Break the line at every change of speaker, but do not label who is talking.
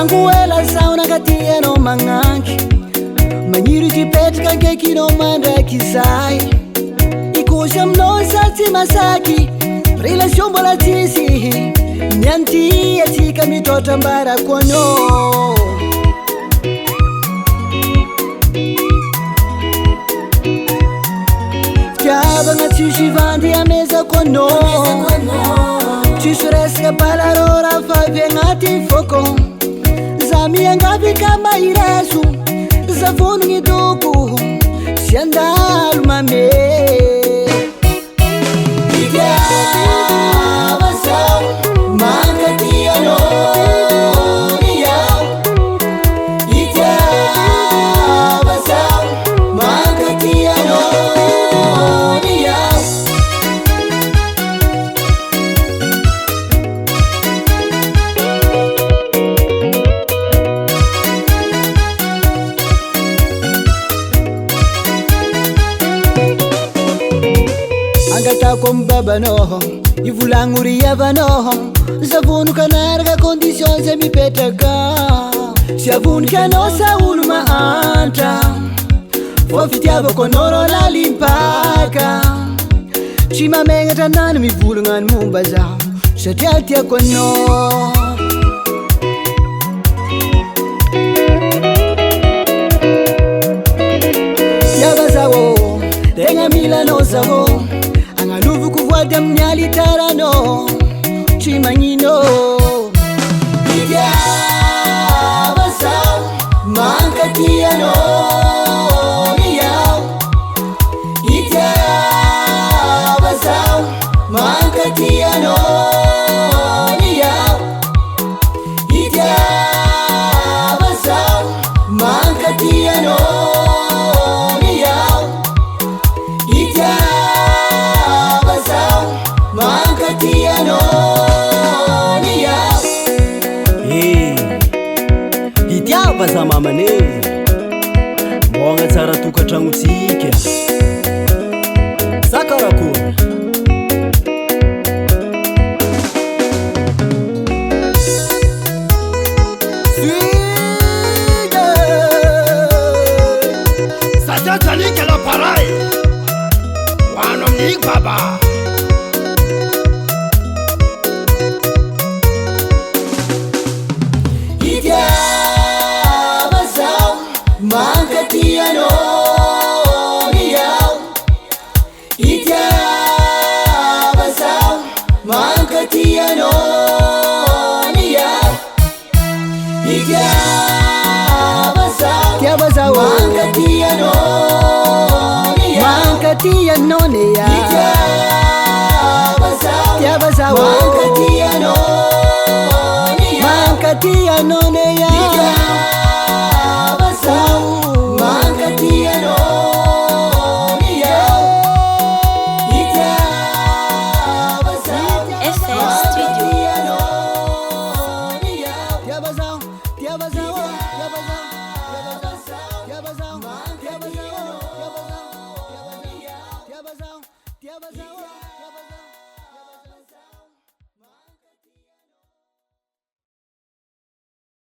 Manguela sauna katia no manganki Maniru jipetka keki no mandraki sai Ikusham no sati masaki Relation bola tisi Nyanti etika mitota mbara kono Fiaba nga tishi vandi a mesa kono Tishi resca palarora fave ngati foko Zami angavi kama iresu Zavonu ngiduku Siandalu mame Angata com baba no Ivulanguri no Zavunu kanarga condições e mi petaka Se avunu kano sa ulma anta Fofitiava konoro la limpaka Chima menga tanana mi vulungan mumbaza Se teltia kono Yavazawo Tenga milano zawo Angaluvu kuvuada mnyali tarano Chimangino Idia Basau Mankatiano Niyao Idia Basau Mankatiano Niyao Idia Basau Mankatiano Niyao Idia Mankatiano Niyao Idia Basau mamane Mwanga tsara tokatragno tsika Sakarakona
Sacha Chalike la parai Wano mnik baba
Idia Basau Mankatiano Niyao Idia Basau Mankatiano Niyao Idia Basau Mankatiano Niyao Mankatiano Niyao Idia Basau Mankatiano